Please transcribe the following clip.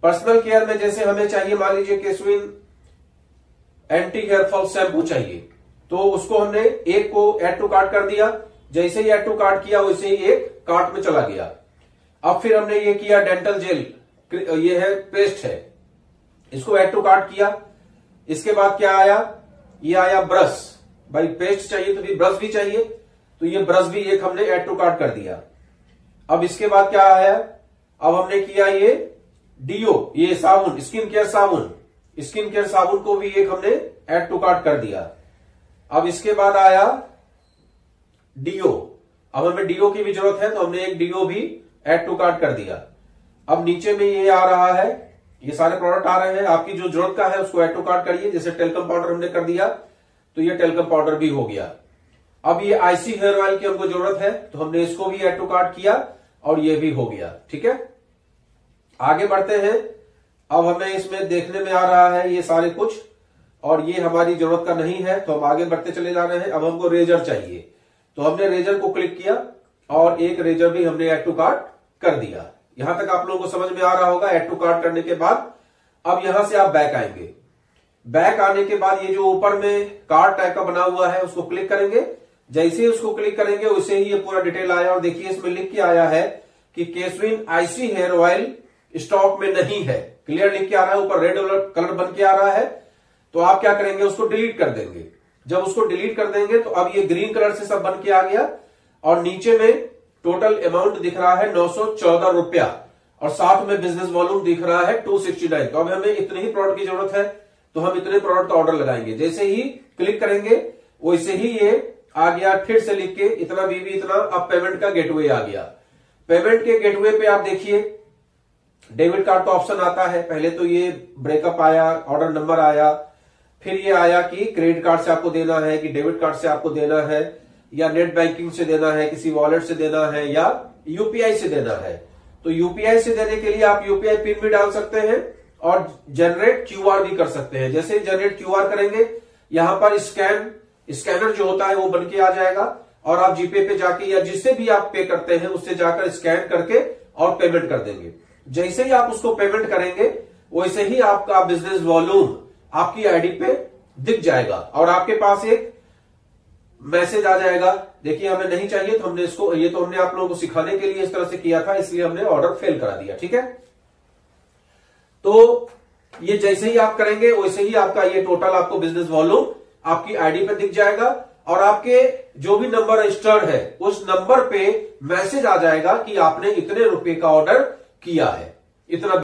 Personal care में जैसे हमें चाहिए, मान लीजिए केसविन एंटी हेयर फॉल शैम्पू चाहिए, तो उसको हमने एक को ऐड टू कार्ट कर दिया। जैसे ही ऐड टू कार्ट किया वैसे ही एक कार्ट में चला गया। अब फिर हमने ये किया डेंटल जेल, ये है पेस्ट है, इसको ऐड टू कार्ट किया। इसके बाद क्या आया, ये आया ब्रश। भाई पेस्ट चाहिए तो भी ब्रश भी चाहिए, तो ये ब्रश भी एक हमने ऐड टू कार्ट कर दिया। अब इसके बाद क्या आया, अब हमने किया ये डीओ, ये साबुन, स्किन केयर साबुन, स्किन केयर साबुन को भी एक हमने ऐड टू कार्ट कर दिया। अब इसके बाद आया डीओ, अब हमें डीओ की भी जरूरत है तो हमने एक डीओ भी ऐड टू कार्ट कर दिया। अब नीचे में ये आ रहा है, ये सारे प्रोडक्ट आ रहे हैं, आपकी जो जरूरत का है उसको ऐड टू कार्ट करिए। जैसे टेल्कम पाउडर हमने कर दिया तो ये टेल्कम पाउडर भी हो गया। अब ये आईसी हेयर ऑयल की हमको जरूरत है तो हमने इसको भी ऐड टू कार्ट किया और ये भी हो गया। ठीक है, आगे बढ़ते हैं। अब हमें इसमें देखने में आ रहा है ये सारे कुछ, और ये हमारी जरूरत का नहीं है तो हम आगे बढ़ते चले जा रहे हैं। अब हमको रेजर चाहिए तो हमने रेजर को क्लिक किया और एक रेजर भी हमने ऐड टू कार्ट कर दिया। यहां तक आप लोगों को समझ में आ रहा होगा। ऐड टू कार्ट करने के बाद अब यहां से आप बैक आएंगे। बैक आने के बाद ये जो ऊपर में कार्ट टाइप का बना हुआ है उसको क्लिक करेंगे। जैसे ही उसको क्लिक करेंगे वैसे ही ये पूरा डिटेल आया, और देखिए इसमें लिख के आया है कि केसविन आईसी हेयर ऑयल स्टॉक में नहीं है। क्लियर लिख के आ रहा है, ऊपर रेड कलर बन के आ रहा है। तो आप क्या करेंगे, उसको डिलीट कर देंगे। जब उसको डिलीट कर देंगे तो अब ये ग्रीन कलर से सब बन के आ गया, और नीचे में टोटल अमाउंट दिख रहा है 914 रुपया, और साथ में बिजनेस वॉल्यूम दिख रहा है 269। तो अब हमें इतने ही प्रोडक्ट की जरूरत है तो हम इतने प्रोडक्ट का ऑर्डर लगाएंगे। जैसे ही क्लिक करेंगे वैसे ही ये आ गया, फिर से लिख के इतना बीबी इतना। अब पेमेंट का गेटवे आ गया। पेमेंट के गेटवे पे आप देखिए डेबिट कार्ड का ऑप्शन आता है। पहले तो ये ब्रेकअप आया, ऑर्डर नंबर आया, फिर ये आया कि क्रेडिट कार्ड से आपको देना है कि डेबिट कार्ड से आपको देना है, या नेट बैंकिंग से देना है, किसी वॉलेट से देना है, या यूपीआई से देना है। तो यूपीआई से देने के लिए आप यूपीआई पिन भी डाल सकते हैं और जनरेट क्यूआर भी कर सकते हैं। जैसे जनरेट क्यूआर करेंगे यहां पर स्कैनर जो होता है वो बन के आ जाएगा, और आप जीपे पे जाके या जिससे भी आप पे करते हैं उससे जाकर स्कैन करके और पेमेंट कर देंगे। जैसे ही आप उसको पेमेंट करेंगे वैसे ही आपका बिजनेस वॉल्यूम आपकी आईडी पे दिख जाएगा, और आपके पास एक मैसेज आ जाएगा। देखिए हमें नहीं चाहिए तो हमने इसको, ये तो हमने आप लोगों को सिखाने के लिए इस तरह से किया था, इसलिए हमने ऑर्डर फेल करा दिया। ठीक है, तो ये जैसे ही आप करेंगे वैसे ही आपका ये टोटल आपको बिजनेस वॉल्यूम आपकी आईडी पे दिख जाएगा, और आपके जो भी नंबर रजिस्टर्ड है उस नंबर पे मैसेज आ जाएगा कि आपने इतने रुपए का ऑर्डर किया है, इतना